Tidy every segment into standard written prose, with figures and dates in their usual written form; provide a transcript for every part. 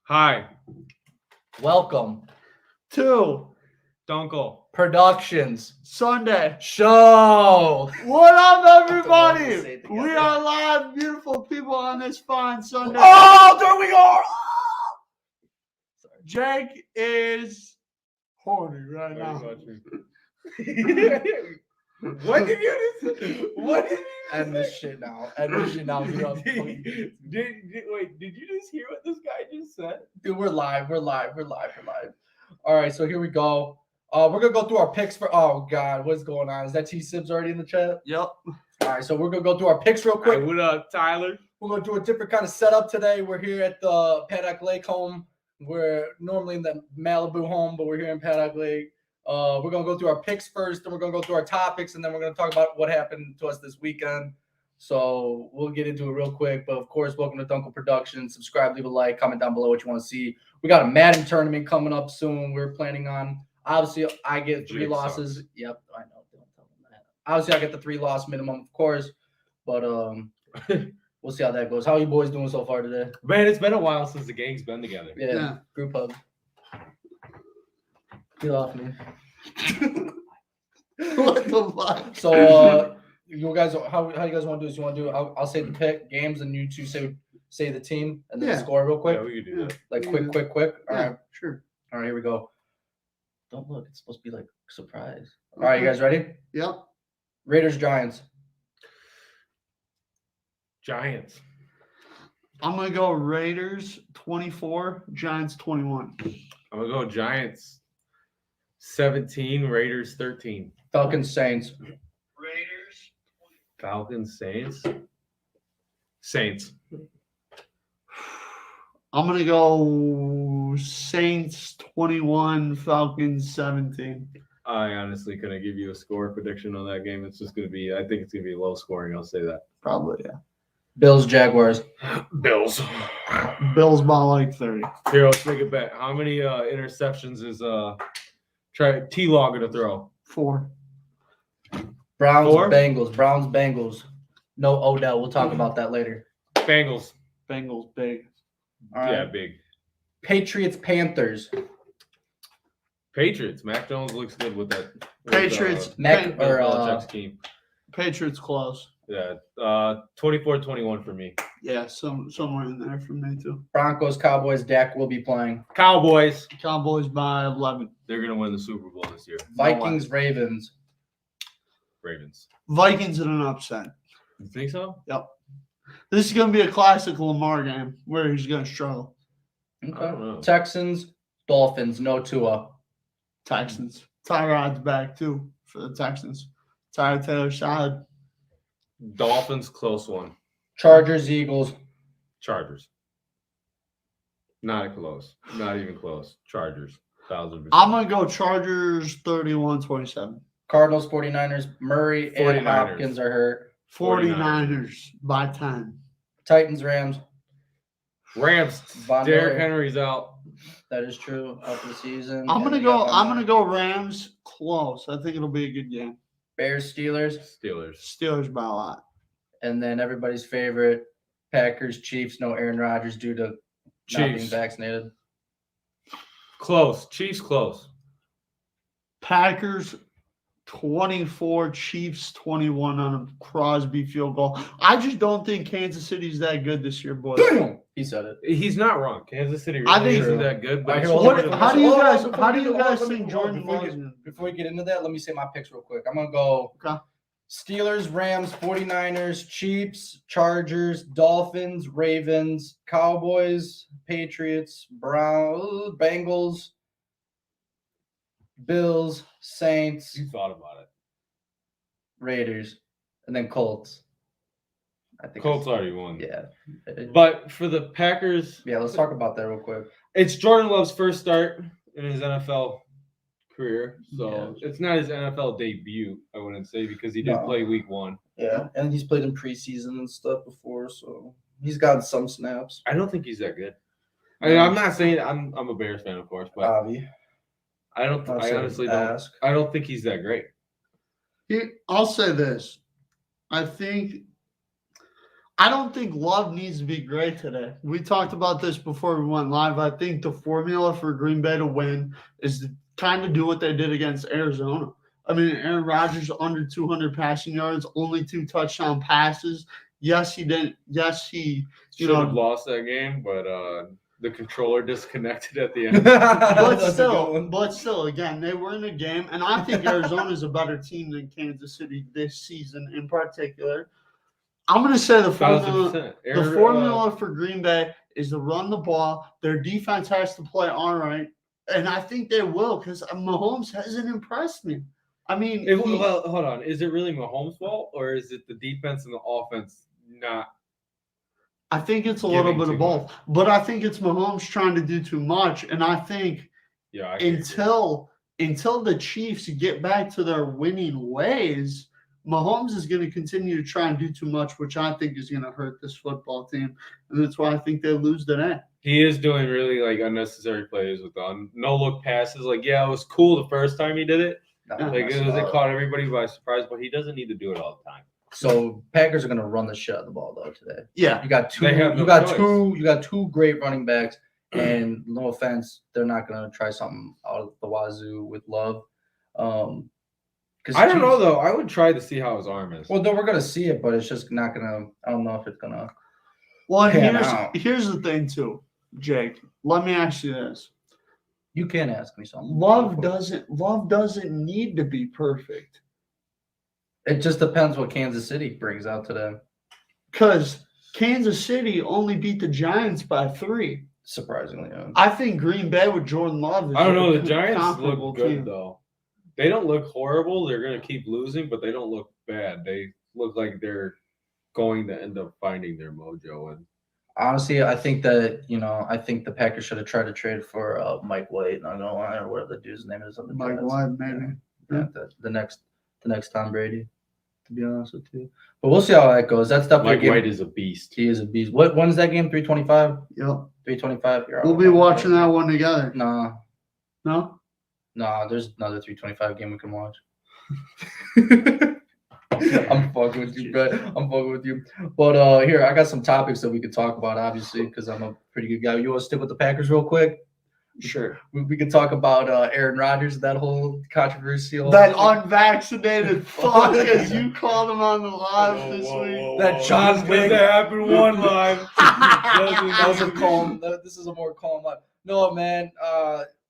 Hi, Welcome to Dunkel. Productions Sunday. Show. What up, Say everybody? it together. We are live, beautiful people, on this fine Sunday. Oh, there we are. Jake is horny right now. What did you just? What did you? End this shit now. End this shit now. Dude, Wait, did you just hear what this guy just said? Dude, we're live. We're live. All right, so here we go. We're gonna go through our picks for. Oh God, what's going on? Is that T Sibs already in the chat? Yep. All right, so we're gonna go through our picks real quick. What up, Tyler? We're gonna do a different kind of setup today. We're here at the Paddock Lake home. We're normally in the Malibu home, but we're here in Paddock Lake. We're gonna go through our picks first, then we're gonna go through our topics, and then we're gonna talk about what happened to us this weekend. So we'll get into it real quick. But of course, welcome to Dunkel Productions. Subscribe, leave a like, comment down below what you want to see. We got a Madden tournament coming up soon. We're planning on. Obviously, I get 3 losses. Sucks. Yep, I know. Don't tell them that. Obviously, I get the 3-loss minimum, of course. But we'll see how that goes. How are you boys doing so far today? Man, it's been a while since the gang's been together. Yeah. Group hug. Get off me. What the fuck? So, you guys, how you guys want to do this? You want to do? I'll say the pick games, and you two say the team, and then Yeah. score real quick. Yeah, we could do that. Like quick. All Yeah, right, sure. all right, here we go. Don't look. It's supposed to be like surprise. All right, you guys ready? Yep. Raiders Giants. Giants. I'm gonna go Raiders 24, Giants 21. I'm gonna go Giants 17, Raiders 13. Falcons Saints. Falcons, Saints. Saints. I'm gonna go Saints 21, Falcons 17. I honestly couldn't give you a score prediction on that game. It's just gonna be. I think it's gonna be low scoring. I'll say that. Probably, yeah. Bills Jaguars. Bills. Bills by like 30. Here, let's make a bet. How many interceptions is T-Law gonna throw? 4. Browns 4? Bengals. Browns Bengals. No Odell. We'll talk about that later. Bengals. Bengals big. All right. Yeah, big. Patriots Panthers. Patriots. Mac Jones looks good with that. Patriots. Belichick's team. Patriots close. Yeah. 24-21 for me. Yeah, somewhere in there for me too. Broncos Cowboys. Dak will be playing. Cowboys. Cowboys by 11. They're gonna win the Super Bowl this year. Vikings Ravens. Ravens. Vikings in an upset. You think so? Yep. This is going to be a classic Lamar game where he's going to struggle. I don't know. Texans Dolphins. No Tua. Texans. Tyrod's back too for the Texans. Tyrod Taylor side. Dolphins, close one. Chargers Eagles. Chargers. Not close. Not even close. Chargers. 1000%. I'm going to go Chargers 31-27. Cardinals 49ers. Murray and 49ers. Hopkins are hurt. 49ers by 10. Titans Rams. Rams. Von Derrick Miller. Henry's out. That is true. Out for the season. I'm And going to then go you got I'm going to go Rams close. I think it'll be a good game. Bears Steelers. Steelers. Steelers by a lot. And then everybody's favorite Packers Chiefs. No Aaron Rodgers due to not being Chiefs. vaccinated. Close. Chiefs close. Packers 24, Chiefs 21 on a Crosby field goal. I just don't think Kansas City's that good this year, boys. He said it. He's not wrong. Kansas City I really think- isn't that good. But All right, it's here, one hold of on. the- How do you guys Before how we do you do- guys hold on, think hold on, Jordan before we Love's gonna- Before we get into that, let me say my picks real quick. I'm going to go Okay. Steelers, Rams, 49ers, Chiefs, Chargers, Dolphins, Ravens, Cowboys, Patriots, Browns, Bengals, Bills, Saints, You thought about it. Raiders, and then Colts. I think Colts already won. Yeah. But for the Packers, Yeah, let's talk about that real quick. it's Jordan Love's first start in his NFL career. So it's not his NFL debut, I wouldn't say, because he did No. play week 1. Yeah, and he's played in preseason and stuff before, so he's got some snaps. I don't think he's that good. I mean, I'm not saying I'm a Bears fan, of course, but Avi. I don't. I'll I say honestly don't. ask. I don't think he's that great. I'll say this. I I don't think Love needs to be great today. We talked about this before we went live. I think the formula for Green Bay to win is to kind of do what they did against Arizona. I mean, Aaron Rodgers under 200 passing yards, only 2 touchdown passes. Yes, he didn't. Yes, he should have lost that game, but the controller disconnected at the end. but still, again, they were in a game, and I think Arizona is a better team than Kansas City this season in particular. I'm going to say the formula for Green Bay is to run the ball. Their defense has to play all right, and I think they will because Mahomes hasn't impressed me. I mean, well, hold on. Is it really Mahomes' fault, or is it the defense and the offense not? I think it's a little bit of both, but I think it's Mahomes trying to do too much, and I think until the Chiefs get back to their winning ways, Mahomes is going to continue to try and do too much, which I think is going to hurt this football team, and that's why I think they lose today. He is doing really unnecessary plays with no-look passes. It was cool the first time he did it. It caught everybody by surprise, but he doesn't need to do it all the time. So Packers are going to run the shit out of the ball though today. Yeah, you got two great running backs, and no offense, they're not going to try something out of the wazoo with Love. I don't know though. I would try to see how his arm is. Well, we're going to see it, but it's just not going to. I don't know if it's going to. Well, here's the thing too, Jake. Let me ask you this. You can ask me something. Love doesn't need to be perfect. It just depends what Kansas City brings out today. Because Kansas City only beat the Giants by 3. Surprisingly, yeah. I think Green Bay with Jordan Love. I don't know. The Giants look good though. They don't look horrible. They're going to keep losing, but they don't look bad. They look like they're going to end up finding their mojo. And honestly, I think that the Packers should have tried to trade for Mike White. Not gonna lie, or whatever the dude's name is. Mike White, maybe. Yeah, the next Tom Brady. To be honest with you, but we'll see how that goes. That's definitely Mike White is a beast. He is a beast. When's that game? 3:25. Yep. 3:25. We'll be watching that one together. No. There's another 3:25 game we can watch. I'm fucking with you, bro. I'm fucking with you. But here, I got some topics that we could talk about, obviously, because I'm a pretty good guy. You want to stick with the Packers real quick? Sure. We could talk about Aaron Rodgers, that whole controversial. That unvaccinated fuck, as you called him on the live this week. That John Wick. That happened one live. That was a calm. This is a more calm live. No, man.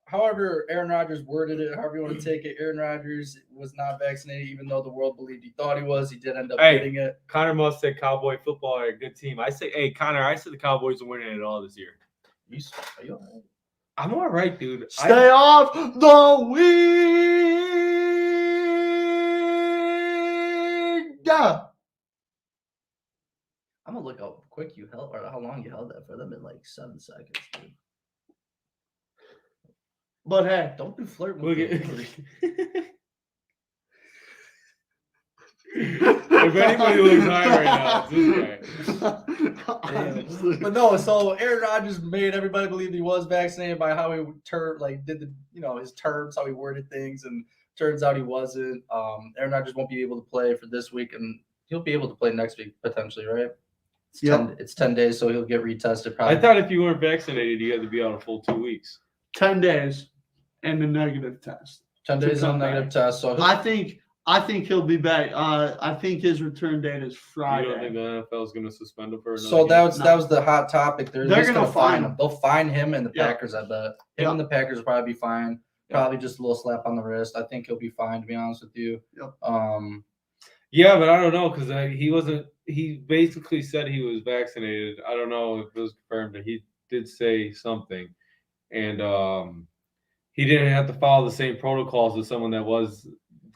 However, Aaron Rodgers worded it, however you want to take it, Aaron Rodgers was not vaccinated, even though the world believed he thought he was. He did end up getting it. Connor must say Cowboy football are a good team. I say, Connor, I said the Cowboys are winning it all this year. Are you all right? I'm all right, dude. Stay off the weed. I'm gonna look how quick you held, or how long you held that for. Them in like 7 seconds, dude. But hey, don't be flirting with me. If anybody looks high right now, it's this guy. But no, so Aaron Rodgers made everybody believe he was vaccinated by how he did his terms, how he worded things, and turns out he wasn't. Aaron Rodgers won't be able to play for this week, and he'll be able to play next week potentially, right? It's 10 days, so he'll get retested probably. I thought if you weren't vaccinated, you had to be out a full 2 weeks. 10 days and a negative test. 10 days and a negative test. So I think he'll be back. I think his return date is Friday. You don't think the NFL is going to suspend him for another game? That was the hot topic. They're going to fine him. They'll fine him and the Packers, I bet. Him and the Packers will probably be fine. Probably just a little slap on the wrist. I think he'll be fine, to be honest with you. Yep. Yeah, but I don't know because he wasn't. He basically said he was vaccinated. I don't know if it was confirmed, but he did say something, and he didn't have to follow the same protocols as someone that was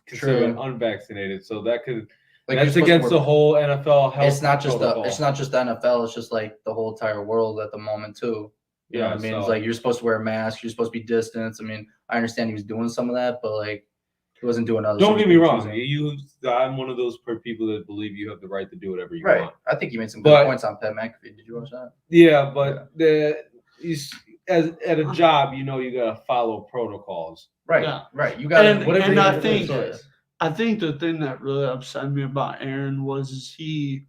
considered unvaccinated. So that could that's against the whole NFL health. It's not just the NFL. It's just like the whole entire world at the moment too. You know what I mean? It's like you're supposed to wear a mask. You're supposed to be distanced. I mean, I understand he was doing some of that, but like he wasn't doing other. Don't get me wrong. I'm one of those people that believe you have the right to do whatever you want. I think you made some good points on Pat McAfee. Did you watch that? Yeah, but at a job, you gotta follow protocols. Right. Yeah. Right. You got and I think the thing that really upset me about Aaron was he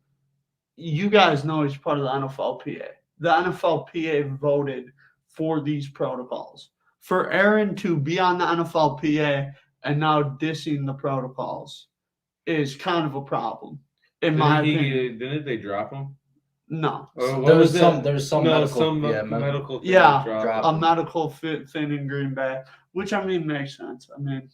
you guys know he's part of the NFLPA. The NFLPA voted for these protocols. For Aaron to be on the NFLPA and now dissing the protocols is kind of a problem, in my opinion. Didn't they drop him? No. There's some medical, medical thing Yeah, dropped a him. medical thing in Green Bay, which I mean makes sense. I mean,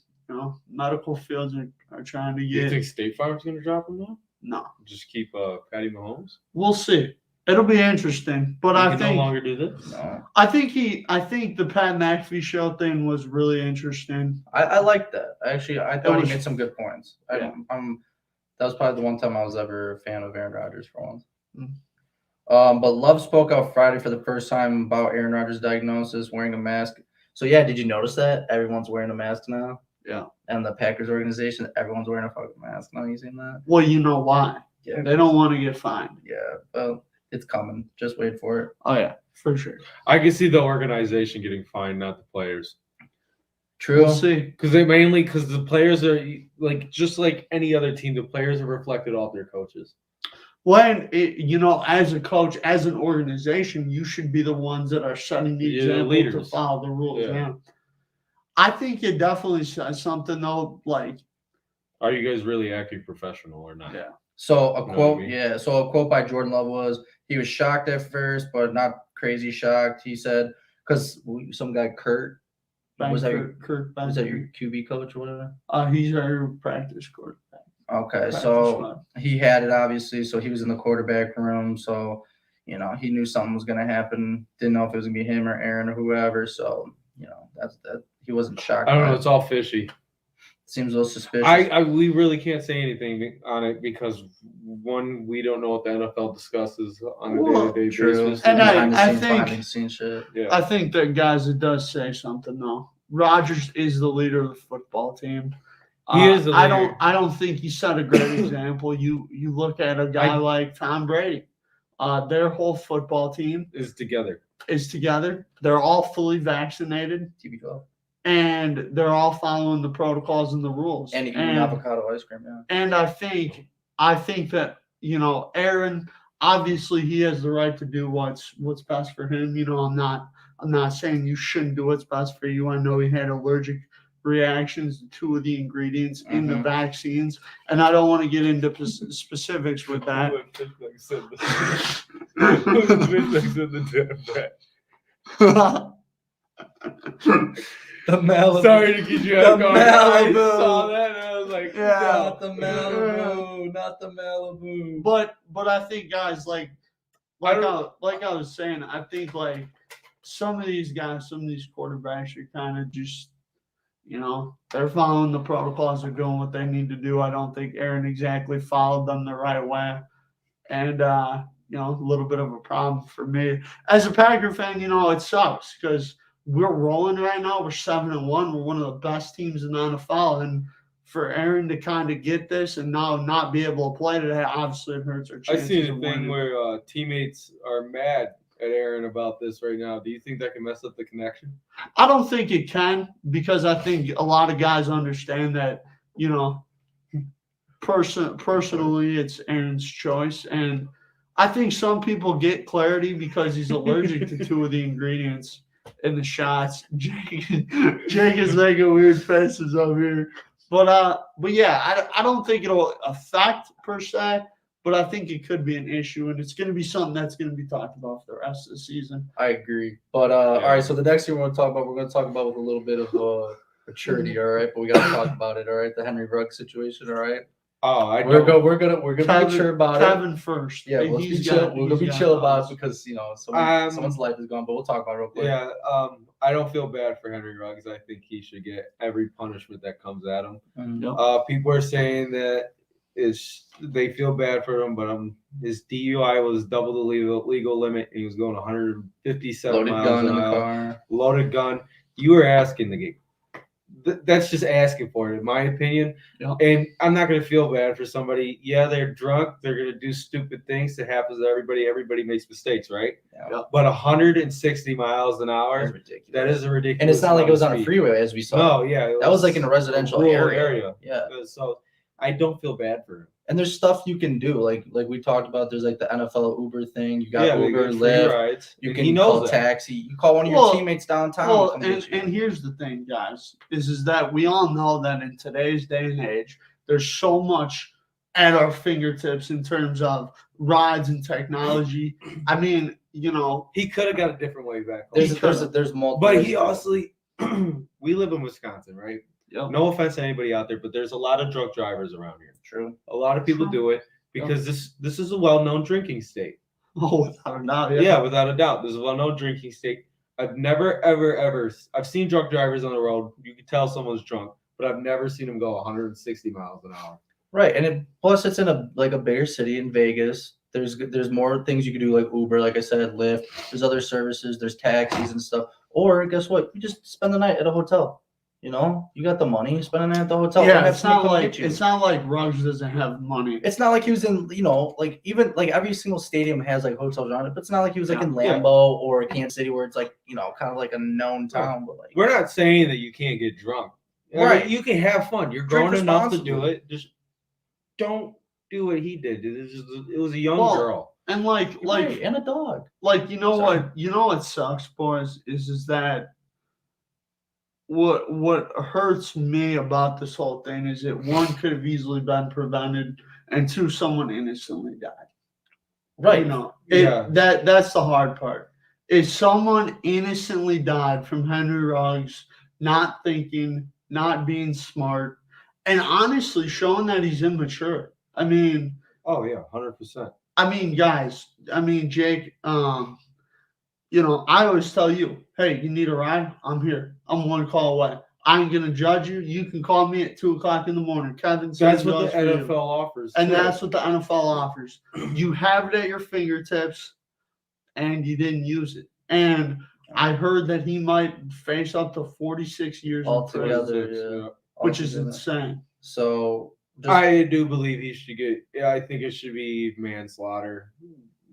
medical fields are trying to Do you get. think State Farm's going to drop him now? No, Just keep Patty Mahomes? we'll see. It'll be interesting, but He I can think no longer do this. No. I think the Pat McAfee show thing was really interesting. I like that. Actually, I thought was- he made some good points. Yeah. That was probably the one time I was ever a fan of Aaron Rodgers for once. Mm. But Love spoke out Friday for the first time about Aaron Rodgers' diagnosis, wearing a mask. So yeah, did you notice that everyone's wearing a mask now? Yeah. And the Packers organization, everyone's wearing a fucking mask now. You seen that? Well, you know why? Yeah. They don't want to get fined. Yeah. Well, it's coming. Just wait for it. Oh yeah, for sure. I can see the organization getting fined, not the players. True. We'll see. Because the players are just like any other team, the players are reflected off their coaches. When as a coach, as an organization, you should be the ones that are setting the Yeah, the example to leaders. follow the rules. Yeah. Yeah. I think it definitely says something though. Like, Are you guys really acting professional or not? yeah. So a You know quote, what I mean? yeah. So a quote by Jordan Love was, he was shocked at first, but not crazy shocked. He said, because some guy Kurt was that Kirk was that your QB coach or whatever? He's our practice quarterback. Okay, Practice so squad. he had it obviously. So he was in the quarterback room. So he knew something was gonna happen. Didn't know if it was gonna be him or Aaron or whoever. So that's that. He wasn't shocked. I don't by know. it. It's all fishy. Seems a little suspicious. We really can't say anything on it because one, we don't know what the NFL discusses on a Well, day-to-day True. basis. And I behind think- the scenes shit. Yeah. I think that, guys, it does say something though. Rodgers is the leader of the football team. He is the I leader. don't think he set a great example. You look at a guy like Tom Brady. Their whole football team is together. is together. They're all fully vaccinated, TB12. and they're all following the protocols and the rules. And eating avocado ice cream. Yeah. And I think that Aaron, obviously he has the right to do what's best for him. I'm not saying you shouldn't do what's best for you. I know he had allergic reactions to 2 of the ingredients in the vaccines, and I don't want to get into specifics with that. The Malibu. Sorry to keep you The off guard. I Malibu. saw that and I was like, Yeah. Not the Malibu. Not the Malibu. But I think, guys, like I was saying, I think like some of these guys, some of these quarterbacks are kind of just, they're following the protocols, they're doing what they need to do. I don't think Aaron exactly followed them the right way, and a little bit of a problem for me as a Packer fan. It sucks because we're rolling right now. We're 7-1. We're one of the best teams in the NFL, and for Aaron to kind of get this and now not be able to play today, obviously it hurts our I chances. see a of thing winning. where teammates are mad at Aaron about this right now. Do you think that can mess up the connection? I don't think it can, because I think a lot of guys understand that, personally it's Aaron's choice. And I think some people get clarity because he's allergic to 2 of the ingredients in the shots. Jake is making weird faces over here. But yeah, I don't think it'll affect per se, but I think it could be an issue, and it's going to be something that's going to be talked about for the rest of the season. I agree. But all right, so the next thing we're going to talk about with a little bit of maturity, all right? But we got to talk about it, all right? The Henry Ruggs situation, all right? Oh, We're gonna be mature about Kevin first. it. Yeah, we'll be chill. We're gonna be chill about it because someone's life is gone. But we'll talk about it real quick. Yeah, I don't feel bad for Henry Ruggs. I think he should get every punishment that comes at him. Mhm. People are saying that they feel bad for him, but his DUI was double the legal limit, and he was going 157 Loaded miles gun an in the hour. car. Loaded gun. You were asking to get. That's just asking for it, in my opinion. Yeah. And I'm not going to feel bad for somebody. Yeah, they're drunk. They're going to do stupid things. It happens to everybody. Everybody makes mistakes, right? Yeah. But 160 miles an That's hour, ridiculous. that is a ridiculous. And it's not like it was on a speed. freeway as we saw. No, yeah. That was like in a residential rural area. Yeah. So I don't feel bad for him. And there's stuff you can do, like we talked about. There's like the NFL Uber thing. You got they Uber, get free Lyft. rides. You and can he call knows that. taxi. You call one of your teammates downtown. Well, come get you. and here's the thing, guys, is that we all know that in today's day and age, there's so much at our fingertips in terms of rides and technology. I mean, He could have got a different way back home. There's multiple. But he also, we live in Wisconsin, right? Yep. No offense to anybody out there, but there's a lot of drunk drivers around here. True. A lot of people do it because this is a well-known drinking state. Oh, without a doubt. Yeah, without a doubt. This is a well-known drinking state. I've never, ever, I've seen drunk drivers on the road. You can tell someone's drunk, but I've never seen them go 160 miles an hour. Right, and plus it's in a bigger city in Vegas. There's more things you can do, like Uber, like I said, Lyft. There's other services. There's taxis and stuff. Or guess what? You just spend the night at a hotel. You got the money. Spend the night at the hotel. Yeah, it's not like Rodgers doesn't have money. It's not like he was in, even like every single stadium has like hotels around it, but it's not like he was like in Lambeau or Kansas City where it's like, kind of like a known town. But like, we're not saying that you can't get drunk. Right. You can have fun. You're grown enough to do it. Just don't do what he did. It was a young girl. And and a dog. Like, what sucks, boys, is that what hurts me about this whole thing is that one could have easily been prevented, and two, someone innocently died. Right. That's the hard part. If someone innocently died from Henry Ruggs, not thinking, not being smart, and honestly showing that he's immature. I mean, oh yeah, 100%. I mean, guys. I mean, Jake. I always tell you, hey, you need a ride? I'm here. I'm one call away. I ain't gonna judge you. You can call me at 2:00 in the morning. Kevin, that's what the NFL offers, and that's what the NFL offers. You have it at your fingertips, and you didn't use it. And I heard that he might face up to 46 years altogether, which is insane. So I do believe he should get. Yeah, I think it should be manslaughter.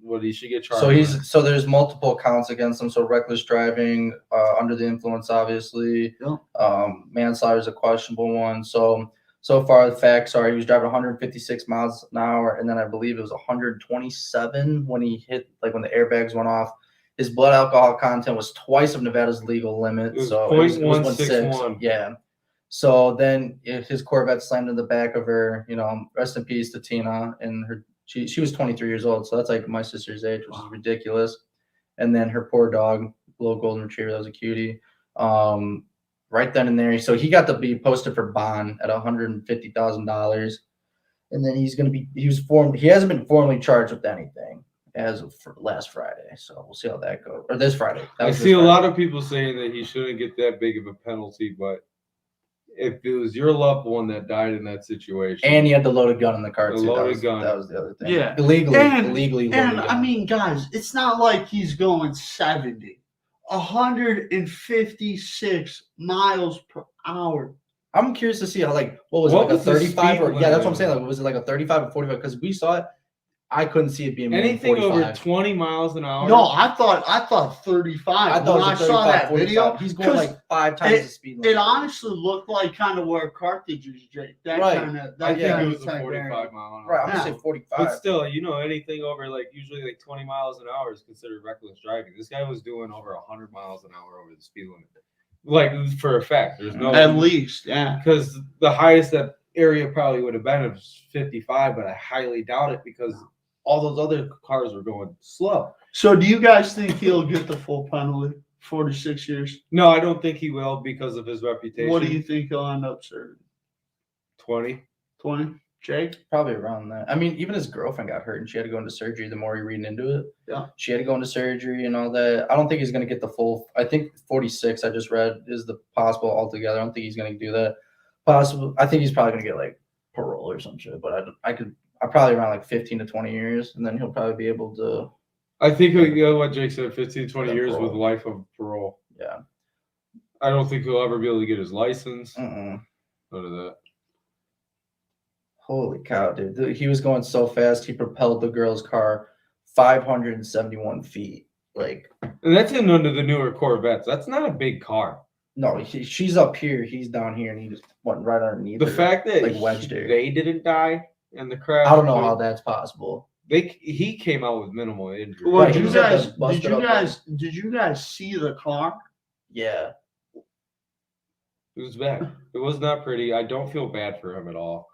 What he should get charged. So there's multiple counts against him. So reckless driving, under the influence, obviously. Yeah. Manslaughter is a questionable one. So far the facts are he was driving 156 miles an hour, and then I believe it was 127 when he hit, like when the airbags went off. His blood alcohol content was twice of Nevada's legal limit. It was so 0.161. Yeah. So then his Corvette slammed in the back of her. Rest in peace to Tina and her. She was 23 years old, so that's like my sister's age, which is ridiculous. And then her poor dog, little golden retriever, that was a cutie. Right then and there, so he got to be posted for bond at $150,000, and then he hasn't been formally charged with anything as of last Friday. So we'll see how that goes, or this Friday. I see a lot of people saying that he shouldn't get that big of a penalty, but if it was your loved one that died in that situation, and he had the loaded gun in the car, gun, that was the other thing. Yeah, illegally. And I mean, guys, it's not like he's going 70, 156 miles per hour. I'm curious to see how, like, what was a 35 or that's what I'm saying. Like, was it like a 35 or 45? Because we saw it. I couldn't see it being anything over 20 miles an hour. No, I thought 35. I thought when I saw that 45. video, he's going like 5 times the speed limit. It honestly looked like kind of where Carthage is, Jake. I think it was a 45 mile an hour. Right, I'm gonna say 45. But still, anything over usually 20 miles an hour is considered reckless driving. This guy was doing over 100 miles an hour over the speed limit. Like, for a fact, there's no at least, yeah. Because the highest that area probably would have been was 55, but I highly doubt it because all those other cars were going slow. So do you guys think he'll get the full penalty, 46 years? No, I don't think he will because of his reputation. What do you think he'll end up serving? 20. 20? Jake? Probably around that. I mean, even his girlfriend got hurt and she had to go into surgery the more you're reading into it. Yeah. She had to go into surgery and all that. I don't think he's going to get the full. I think 46, I just read, is the possible altogether. I don't think he's going to do that. Possible. I think he's probably going to get like parole or some shit, but I'm probably around like 15 to 20 years, and then he'll probably be able to. I think what Jake said, 15 to 20 years with life of parole. Yeah. I don't think he'll ever be able to get his license. None of that. Holy cow, dude. He was going so fast, he propelled the girl's car 571 feet. Like, and that's in under the newer Corvettes. That's not a big car. No, she's up here, he's down here, and he just went right underneath. The fact that wedged her. They didn't die and the crash. I don't know how that's possible. He came out with minimal injury. Well, Right, he was at the did you guys see the car? Yeah. It was bad. It was not pretty. I don't feel bad for him at all.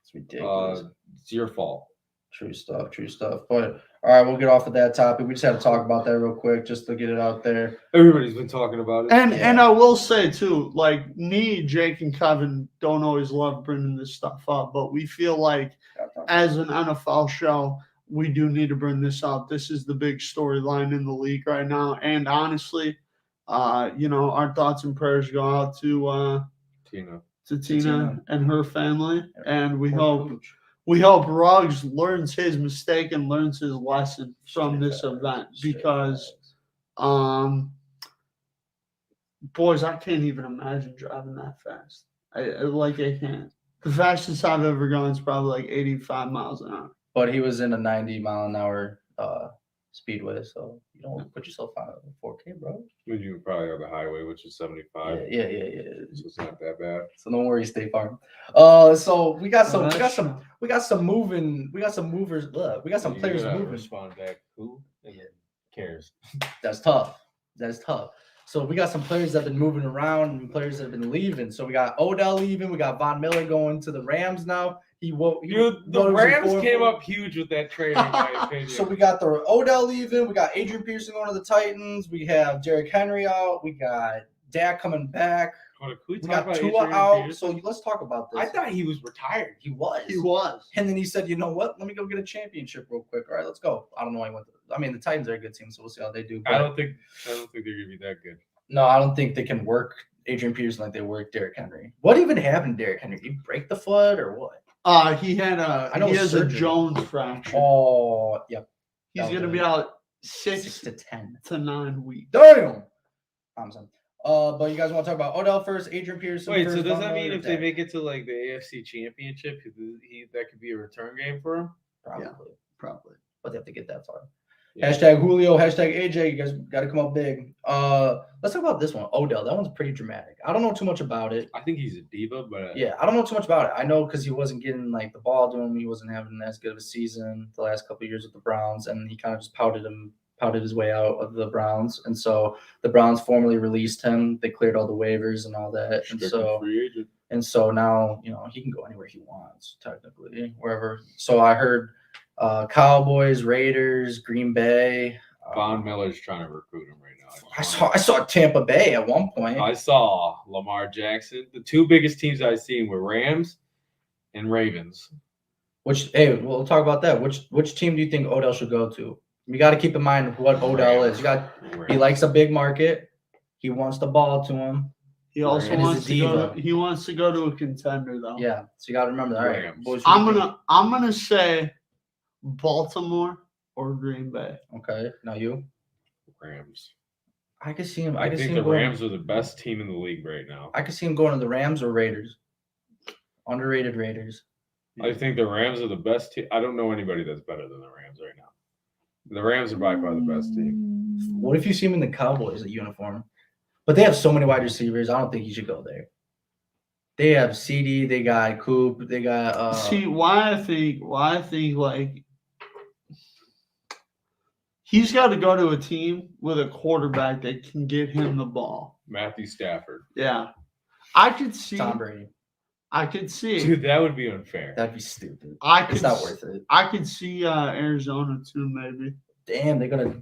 It's ridiculous. It's your fault. True stuff. But all right, we'll get off of that topic. We just had to talk about that real quick just to get it out there. Everybody's been talking about it. And I will say too, like me, Jake, and Kevin don't always love bringing this stuff up, but we feel like as an NFL show, we do need to bring this up. This is the big storyline in the league right now, and honestly, our thoughts and prayers go out to Tina and her family, and we hope Ruggs learns his mistake and learns his lesson from this event because, boys, I can't even imagine driving that fast. I can't. The fastest I've ever gone is probably like 85 miles an hour. But he was in a 90-mile-an-hour speedway, so you don't put yourself on a 4K, bro. You were probably on the highway, which is 75. Yeah. So it's not that bad. So don't worry, State Farm. So we got some movers. We got some players moving. Respond back. Who cares? That's tough. So we got some players that have been moving around and players that have been leaving. So we got Odell leaving. We got Von Miller going to the Rams now. The Rams came up huge with that trade, in my opinion. So we got the Odell leaving. We got Adrian Peterson going to the Titans. We have Derrick Henry out. We got Dak coming back. We got Tua out. Peterson? So let's talk about this. I thought he was retired. He was. And then he said, you know what? Let me go get a championship real quick. All right, let's go. I don't know why he went to the Titans are a good team, so we'll see how they do. But I don't think they're going to be that good. No, I don't think they can work Adrian Peterson like they work Derrick Henry. What even happened to Derrick Henry? Did he break the foot or what? He has a Jones fracture. Oh, yep. He's going to be out 6 to 10 to 9 weeks. Damn. But you guys want to talk about Odell first, Adrian Peterson Wait, first? so does that mean if they make it to like the AFC Championship, that could be a return game for him? Probably. But they have to get that far. Yeah. Hashtag Julio, hashtag AJ. You guys got to come up big. Let's talk about this one. Odell. That one's pretty dramatic. I don't know too much about it. I think he's a diva, but I don't know too much about it. I know because he wasn't getting like the ball to him. He wasn't having as good of a season the last couple of years with the Browns, and he kind of just pouted his way out of the Browns. And so the Browns formally released him. They cleared all the waivers and all that. And so now, he can go anywhere he wants, technically, wherever. So I heard Cowboys, Raiders, Green Bay. Von Miller's trying to recruit him right now. I saw Tampa Bay at one point. I saw Lamar Jackson. The two biggest teams I've seen were Rams and Ravens. We'll talk about that. Which team do you think Odell should go to? You got to keep in mind what Odell is. He likes a big market. He wants the ball to him. He also wants to go to a contender though. Yeah, so you got to remember that. All right, boys, I'm gonna say Baltimore or Green Bay. Okay, now you. Rams. I can see him. I think the Rams are the best team in the league right now. I can see him going to the Rams or Raiders. Underrated Raiders. I think the Rams are the best team. I don't know anybody that's better than the Rams right now. The Rams are by far the best team. What if you see him in the Cowboys uniform? But they have so many wide receivers. I don't think he should go there. They have CD. They got Coop. They got. See why I think like he's got to go to a team with a quarterback that can get him the ball. Matthew Stafford. Yeah, I could see Tom Brady. I could see. Dude, that would be unfair. That'd be stupid. It's not worth it. I could see Arizona too, maybe. Damn, they're gonna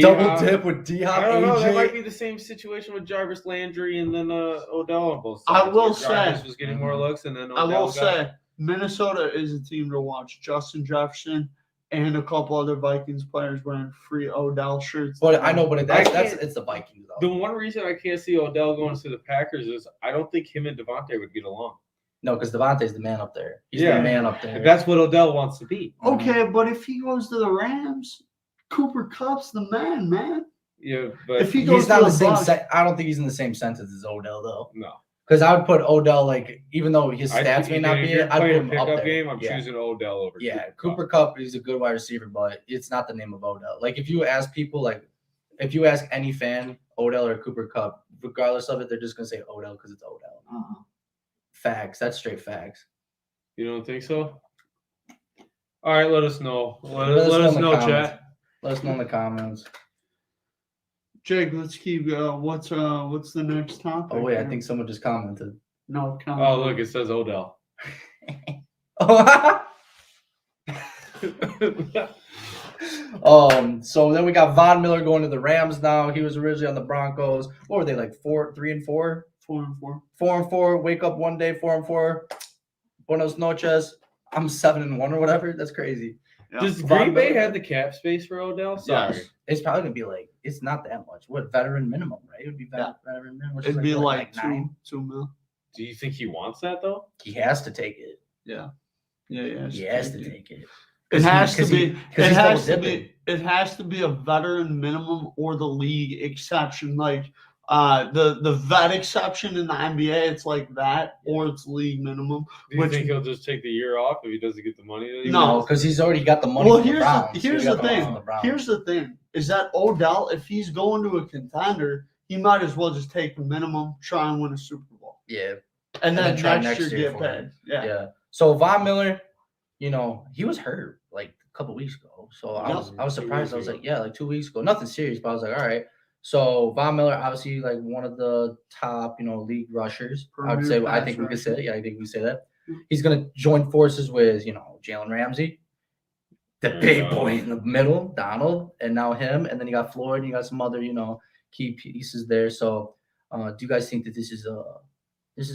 double dip with D-Hop. I don't know. That might be the same situation with Jarvis Landry and then Odell on both sides. I will say Jarvis was getting more looks, and then Odell say Minnesota is a team to watch. Justin Jefferson and a couple other Vikings players wearing free Odell shirts. But I know, but it's the Vikings though. The one reason I can't see Odell going to the Packers is I don't think him and Devontae would get along. No, because Devontae's the man up there. He's the man up there. That's what Odell wants to be. Okay, but if he goes to the Rams, Cooper Kupp's the man. Yeah, but if he goes he's not the same. I don't think he's in the same sentence as Odell, though. No, because I would put Odell even though his stats may not be. I'd put him up there. Game, I'm choosing Odell over. Cooper Kupp is a good wide receiver, but it's not the name of Odell. Like if you ask people, if you ask any fan, Odell or Cooper Kupp, regardless of it, they're just gonna say Odell because it's Odell. Facts. That's straight facts. You don't think so? All right, let us know. Let Let us us know in the know, comments. chat. Let us know in the comments. Jake, let's keep. What's the next topic? Oh wait, I here? think someone just commented. No Oh, comment. look, it says Odell. So then we got Von Miller going to the Rams now. He was originally on the Broncos. What were they like 3-4? 4-4. 4-4. Wake up one day, 4-4. Buenos noches. I'm 7-1 or whatever. That's crazy. Yeah. Does Von Green Bay Miller. have the cap space for Odell? Sorry. Yes. It's probably gonna be like it's not that much. What veteran minimum, right? It would be veteran minimum. Which is It'd be what, like 9. 2 mil. Do you think he wants that though? He has to take it. Yeah. He has to take it. It has to be. Because It he's has to double-dipping. be. It has to be a veteran minimum or the league exception, like the vet exception in the NBA. It's like that, or it's league minimum. Do you think he'll just take the year off if he doesn't get the money? That he No, wants? because he's already got the money. Well, from the here's Browns. the He here's got the money thing. from the Browns. Here's the thing: is that Odell, if he's going to a contender, he might as well just take the minimum, try and win a Super Bowl, Yeah. and then try next year get for paid. him. Yeah. Yeah. So Von Miller, he was hurt like a couple weeks ago. So I was 2 surprised. weeks I was ago. like, yeah, like 2 weeks ago. Nothing serious, but I was like, all right. So Von Miller, obviously, like one of the top, league rushers. I would say. Premier I think we pass could say. rusher. Yeah, I think we say that. He's gonna join forces with Jalen Ramsey, the There you big go. boy in the middle, Donald, and now him, and then you got Floyd. And you got some other key pieces there. So, do you guys think that this is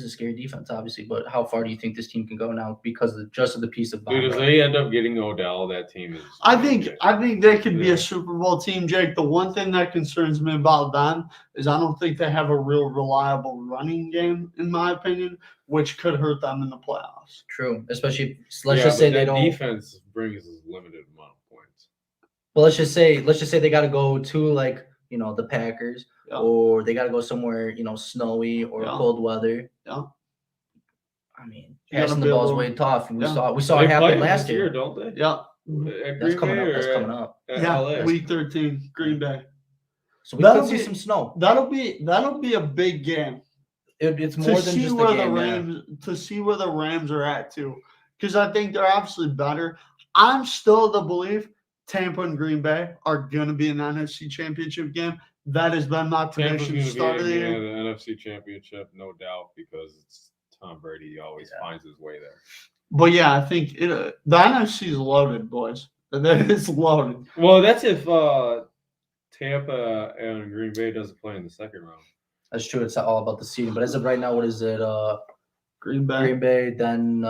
a scary defense, obviously, but how far do you think this team can go now because of the piece of Von Dude, if Miller? they end up getting Odell, that team is. I think they could be Yeah. a Super Bowl team, Jake. The one thing that concerns me about them is I don't think they have a real reliable running game, in my opinion, which could hurt them in the playoffs. True, especially let's just say they don't. Defense brings a limited amount of points. Well, let's just say they got to go to the Packers, Yeah. or they got to go somewhere snowy or Yeah. cold weather. Yeah. I mean, You gotta passing be the ball is able- way tough, and we Yeah. saw They it play happen them last this year. don't they? Yeah. At That's Green coming Bay up. That's or coming up. at Yeah. LA? Week 13, Green Bay. So we That'll could see be- some snow. That'll be a big game. It's more To than see just where a the game. Yeah. Rams to see where the Rams are at too, because I think they're obviously better. I'm still of the belief Tampa and Green Bay are going to be an NFC Championship game. That has been my Tampa's prediction going to start be of the in year. the NFC Championship, no doubt, because it's Tom Brady. He always finds his way there. But yeah, I think the NFC is loaded, boys. It's loaded. Well, that's if Tampa and Green Bay doesn't play in the second round. That's true. It's all about the seeding. But as of right now, what is it? Green Bay. Green Bay, then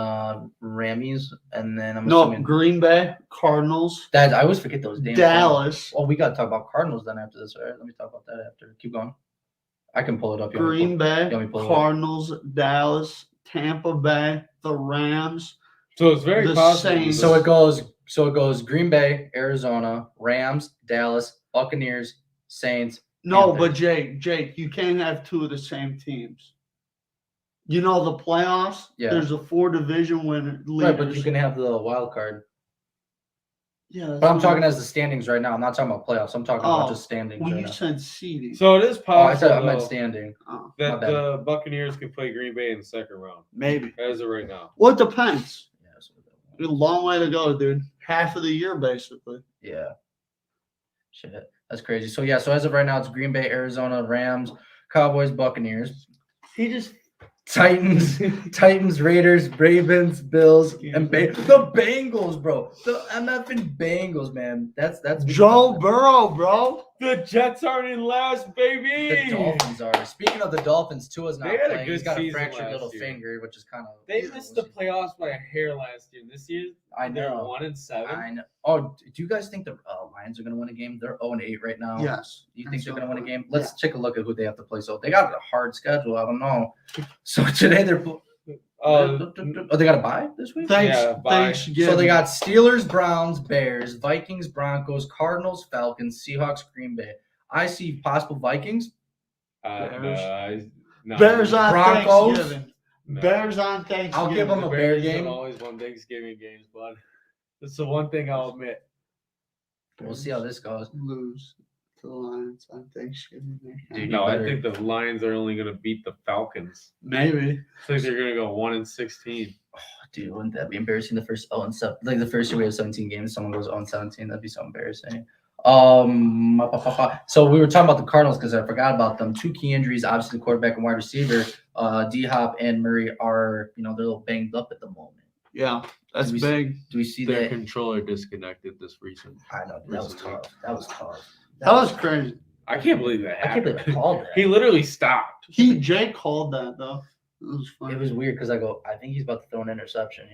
Rammies, and then I'm No, assuming Green Bay, Cardinals, that I always forget those damn Dallas, Well, we got to talk about Cardinals then after this, all right? Let me talk about that after. Keep going. I can pull it up. You want me to Green Bay, you want me to pull it up? Cardinals, Dallas, Tampa Bay, the Rams. So it's very The possible. Saints. So it goes Green Bay, Arizona, Rams, Dallas, Buccaneers, Saints. No, Panthers. but Jake, you can't have two of the same teams. The playoffs. Yeah. There's a 4 division winner. Right, but you can have the wild card. Yeah, that's But I'm what talking as the standings right now. I'm not talking about playoffs. I'm talking about just standings Well, right you now. said seeding. So it is Oh, I possible said I meant though, standing. Oh, my that bad. the Buccaneers can play Green Bay in the second round, maybe. as of right now. Well, it depends. Yeah, so- A long way to go, dude. Half of the year, basically. yeah. Shit. That's crazy. So yeah, so as of right now, it's Green Bay, Arizona, Rams, Cowboys, Buccaneers. He just Titans, Raiders, Ravens, Bills, and the Bengals, bro. The MFing Bengals, man. That's Joe Burrow, bro. the Jets aren't in last, baby. The Dolphins are. Speaking of the Dolphins, Tua's not They had a playing. He's good got a season fractured last little year. finger, which is kind of. They missed the playoffs by a hair last year. This year, I they're know. 1-7. I know. Oh, do you guys think the Lions are going to win a game? They're 0-8 right now. Yes. Do you think they're going to win a game? Let's take a look at who they have to play. So they got a hard schedule. I don't know. So today they're. Oh, they got a bye this week? Thanksgiving. So they got Steelers, Browns, Bears, Vikings, Broncos, Cardinals, Falcons, Seahawks, Green Bay. I see possible Vikings. Bears. No, Bears on Broncos. Thanksgiving. No. Bears on Thanksgiving. I'll give them The a Bear Bears game. have always won Thanksgiving games, bud. That's the one thing I'll admit. We'll see how this goes. Lose. to the Lions on Thanksgiving. Dude, No, I better- think the Lions are only going to beat the Falcons. Maybe. I think they're going to go 1-16. Dude, wouldn't that be embarrassing? The first like the first year we have 17 games, someone goes 0-17. That'd be so embarrassing. So we were talking about the Cardinals because I forgot about them. 2 key injuries, obviously the quarterback and wide receiver. D-Hop and Murray are, they're a little banged up at the moment. Yeah, that's Do we big. Do we see Their that? controller disconnected this recent. I know that was recently. tough. That was tough. That was crazy. I can't believe that I can't happened. believe I called that. He literally stopped. Jay called that though. It was funny. It was weird because I think he's about to throw an interception.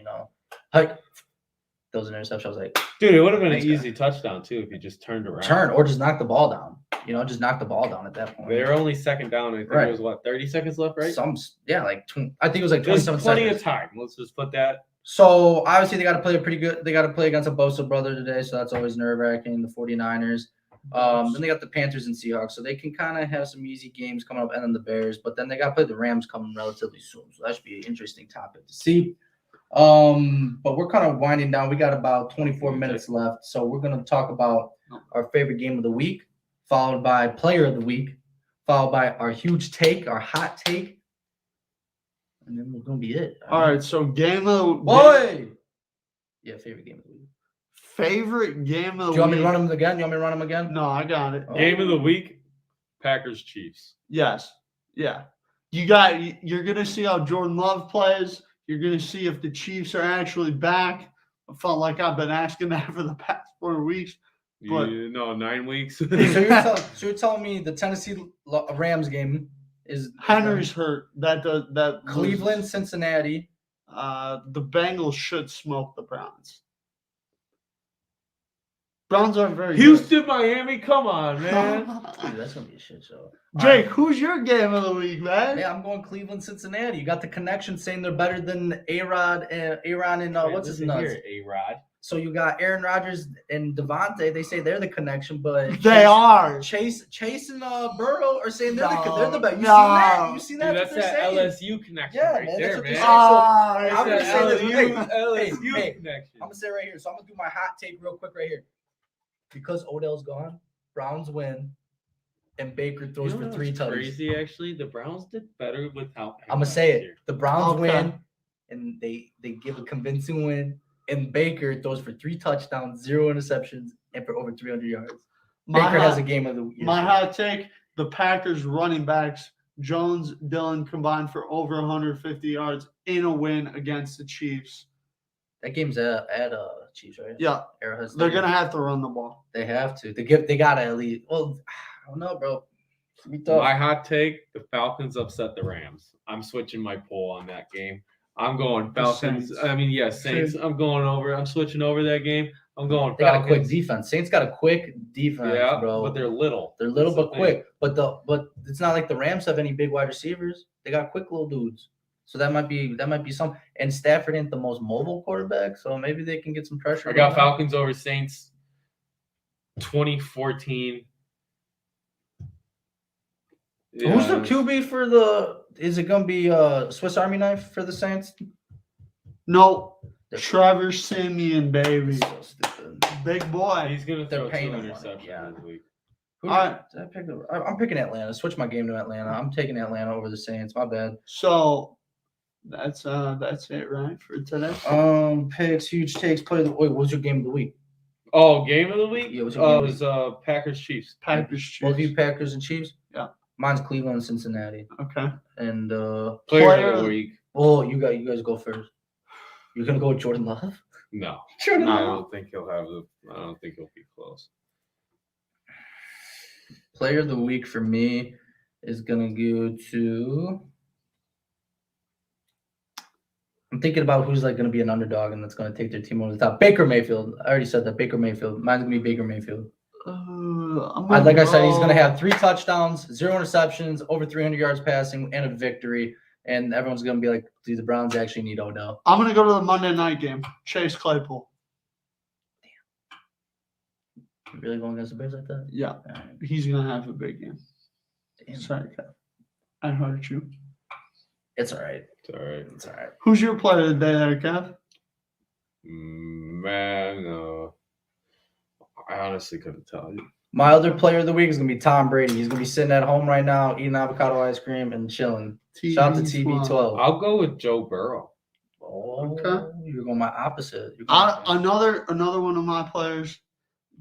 Like throws an interception. I was like, Dude, it would have been an Nice guy. easy touchdown, too, if he just turned around. turn or just knock the ball down. Just knock the ball down at that point. They were only second down. I think Right. there was, 30 seconds left, right? I think it was like There's 27 plenty seconds. of time. Let's just put that. So obviously they got to play pretty good. They got to play against a Bosa brother today, so that's always nerve wracking. The 49ers. Then they got the Panthers and Seahawks, so they can kind of have some easy games coming up, and then the Bears. But then they got to play the Rams coming relatively soon, so that should be an interesting topic to see. But we're kind of winding down. We got about 24 minutes left, so we're gonna talk about our favorite game of the week, followed by player of the week, followed by our huge take, our hot take, and then we're gonna be it. All right, so game of boy. Yeah, favorite game of the week. favorite game of the Do you want me to week. run them again? You want me to run them again? No, I got it. Oh. Game of the week, Packers Chiefs. Yes. Yeah. You're gonna see how Jordan Love plays. You're gonna see if the Chiefs are actually back. I felt like I've been asking that for the past 4 weeks. But- 9 weeks. So you're telling me the Tennessee Rams game is Henry's hurt. That Cleveland, Cincinnati. The Bengals should smoke the Browns. Browns aren't very Houston, Miami, come on, man. Dude, that's gonna be a shit show. Jake, who's your game of the week, man? Yeah, I'm going Cleveland, Cincinnati. You got the connection saying they're better than Aaron and what's his nuts. A-Rod. So you got Aaron Rodgers and Devontae. They say they're the connection, but They are. Chase and Burrow are saying they're the best. You No. seen that? Dude, You that's seen that? that What they're saying? LSU connection Yeah, right man, there, that's what they're man. saying. Ah, I'm gonna That's say that this. LSU Hey, connection. I'm gonna say right here. So I'm gonna do my hot take real quick right here. Because Odell's gone, Browns win, and Baker throws for 3 touchdowns. Crazy, actually. The Browns did better without him I'm gonna last say it. year. The Browns Okay. win, and they give a convincing win. And Baker throws for 3 touchdowns, 0 interceptions, and for over 300 yards. Baker has a game of the year. My hot take: the Packers running backs Jones, Dillon combined for over 150 yards in a win against the Chiefs. That game's at Chiefs, right? Yeah, Arrowhead they're Stadium. gonna have to run the ball. They have to. They gotta at least. Well, I don't know, bro. It's gonna be tough. My hot take: the Falcons upset the Rams. I'm switching my poll on that game. I'm going Falcons. Saints. I mean, yeah, Saints. I'm switching over that game. I'm going They got a Falcons. quick defense. Saints got a quick defense, Yeah, bro. but they're little. They're little That's but the quick. But it's not like the Rams have any big wide receivers. They got quick little dudes. So that might be some. And Stafford ain't the most mobile quarterback, so maybe they can get some pressure. I got on him. Falcons over Saints 2014. Who's the Yeah, QB for the? Is it gonna be Swiss Army knife for the Saints? No, They're- Trevor Simeon, baby, So stupid. big boy. He's gonna They're throw 2 paying him money, interceptions yeah. this week. Who All right. did I pick? I'm picking Atlanta. Switch my game to Atlanta. I'm taking Atlanta over the Saints. My bad. So that's it, right, for today. Picks, huge takes. Play the. Wait, what was your game of the week? Oh, game of the week? Yeah, what's your game It of was Packers Chiefs. Packers, Both of you Chiefs. Packers and Chiefs. Yeah. Mine's Cleveland and Cincinnati. Okay. And Player of the week. oh, you guys go first. You're gonna go with Jordan Love. No, Jordan I Love. don't think he'll have the. I don't think he'll be close. Player of the week for me is gonna go to. I'm thinking about who's like gonna be an underdog and that's gonna take their team over the top. Baker Mayfield. I already said that. Baker Mayfield. Mine's gonna be Baker Mayfield. Like I said, he's gonna have 3 touchdowns, 0 interceptions, over 300 yards passing, and a victory. And everyone's gonna be like, "Do the Browns actually need Odell?" I'm gonna go to the Monday night game. Chase Claypool. You really going against the Bears like that? Yeah, All right. he's gonna have a big game. Damn. Sorry, Kev. I hurt you. It's all right. It's all right. It's all right. Who's your player of the day there, Kev? Man, I honestly couldn't tell you. My other player of the week is gonna be Tom Brady. He's gonna be sitting at home right now, eating avocado ice cream and chilling. Shout out to TB12. I'll go with Joe Burrow. Oh, Okay. You're going my opposite. You're going Another one of my players,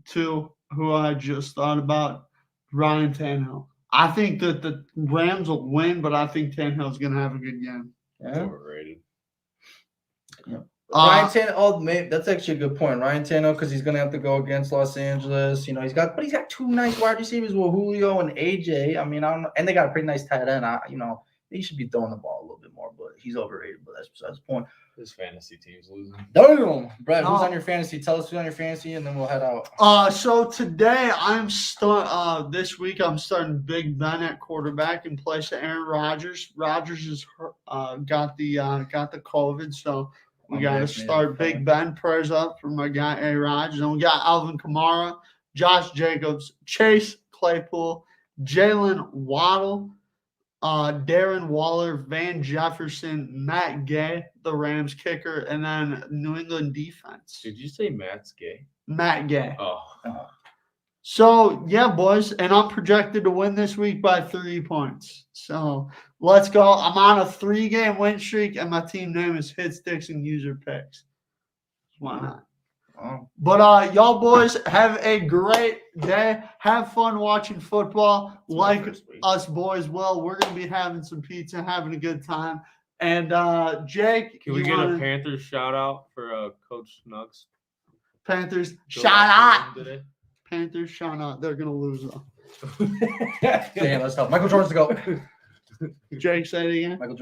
too, who I just thought about, Ryan Tannehill. I think that the Rams will win, but I think Tannehill's going to have a good game. yeah. Overrated. Ryan Tannehill. Oh, man, that's actually a good point. Ryan Tannehill, because he's gonna have to go against Los Angeles. You know, he's got two nice wide receivers with Julio and AJ. I mean, I don't know, and they got a pretty nice tight end. He should be throwing the ball a little bit more, but he's overrated. But that's besides the point. His fantasy team's losing. Damn, Brad, who's on your fantasy? Tell us who's on your fantasy, and then we'll head out. So today this week I'm starting Big Ben at quarterback in place of Aaron Rodgers. Rodgers has got the COVID, so we got to start Big Ben. Prayers up for my guy A. Rodgers. And we got Alvin Kamara, Josh Jacobs, Chase Claypool, Jalen Waddle, Darren Waller, Van Jefferson, Matt Gay, the Rams kicker, and then New England defense. Did you say Matt's gay? Matt Gay. Oh. So, yeah, boys, and I'm projected to win this week by 3 points. So, let's go. I'm on a 3-game win streak, and my team name is Hit Sticks and User Picks. Why not? But y'all boys have a great day. Have fun watching football like us boys will. We're going to be having some pizza, having a good time. And Jake, can we get a Panthers shout out for Coach Snugs? Panthers shout out. Panthers shout out. They're going to lose though. Damn, let's help. Michael Jordan's to go. Jake, say it again. Michael Jordan's